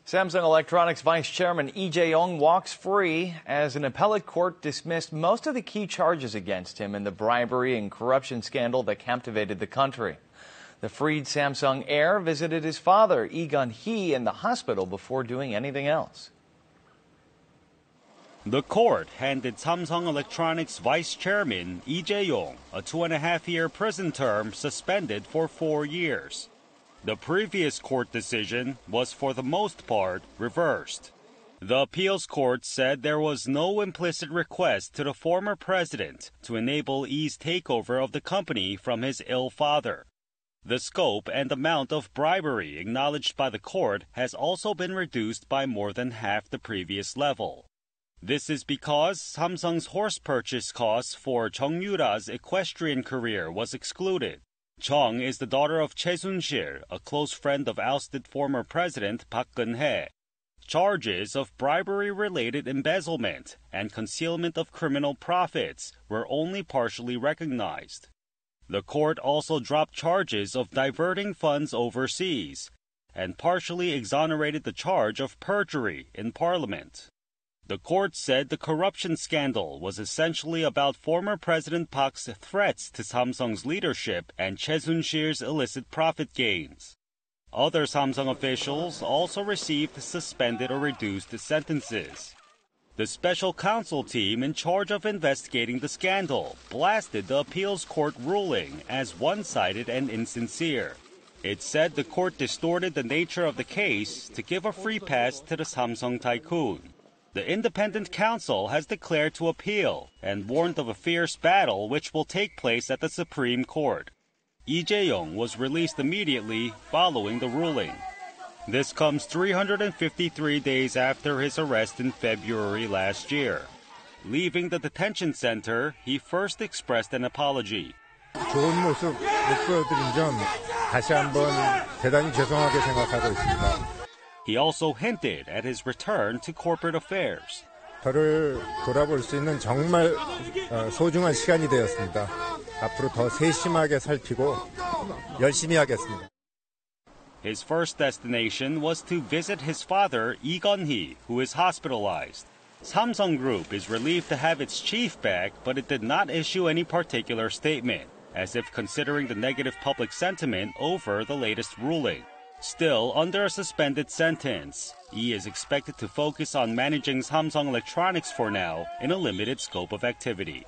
Samsung Electronics Vice Chairman Jae-yong walks free as an appellate court dismissed most of the key charges against him in the bribery and corruption scandal that captivated the country. The freed Samsung heir visited his father, Lee Kun-hee, in the hospital before doing anything else. The court handed Samsung Electronics Vice Chairman Lee Jae-yong a 2.5-year prison term suspended for 4 years. The previous court decision was for the most part reversed. The appeals court said there was no implicit request to the former president to enable Lee's takeover of the company from his ill father. The scope and amount of bribery acknowledged by the court has also been reduced by more than half the previous level. This is because Samsung's horse purchase costs for Chung Yoo-ra's equestrian career was excluded. Chung is the daughter of Choi Soon-sil, a close friend of ousted former President Park Geun-hye. Charges of bribery-related embezzlement and concealment of criminal profits were only partially recognized. The court also dropped charges of diverting funds overseas and partially exonerated the charge of perjury in Parliament. The court said the corruption scandal was essentially about former President Park's threats to Samsung's leadership and Choi Soon-sil's illicit profit gains. Other Samsung officials also received suspended or reduced sentences. The special counsel team in charge of investigating the scandal blasted the appeals court ruling as one-sided and insincere. It said the court distorted the nature of the case to give a free pass to the Samsung tycoon. The independent counsel has declared to appeal and warned of a fierce battle which will take place at the Supreme Court. Lee Jae-yong was released immediately following the ruling. This comes 353 days after his arrest in February last year. Leaving the detention center, he first expressed an apology. 좋은 모습 못 보여드린 점 다시 한번 대단히 죄송하게 생각하고 있습니다. He also hinted at his return to corporate affairs. 저를 돌아볼 수 있는 정말 소중한 시간이 되었습니다. 앞으로 더 세심하게 살피고 열심히 하겠습니다. His first destination was to visit his father, Lee Kun-hee, who is hospitalized. Samsung Group is relieved to have its chief back, but it did not issue any particular statement, as if considering the negative public sentiment over the latest ruling. Still under a suspended sentence, Lee is expected to focus on managing Samsung Electronics for now in a limited scope of activity.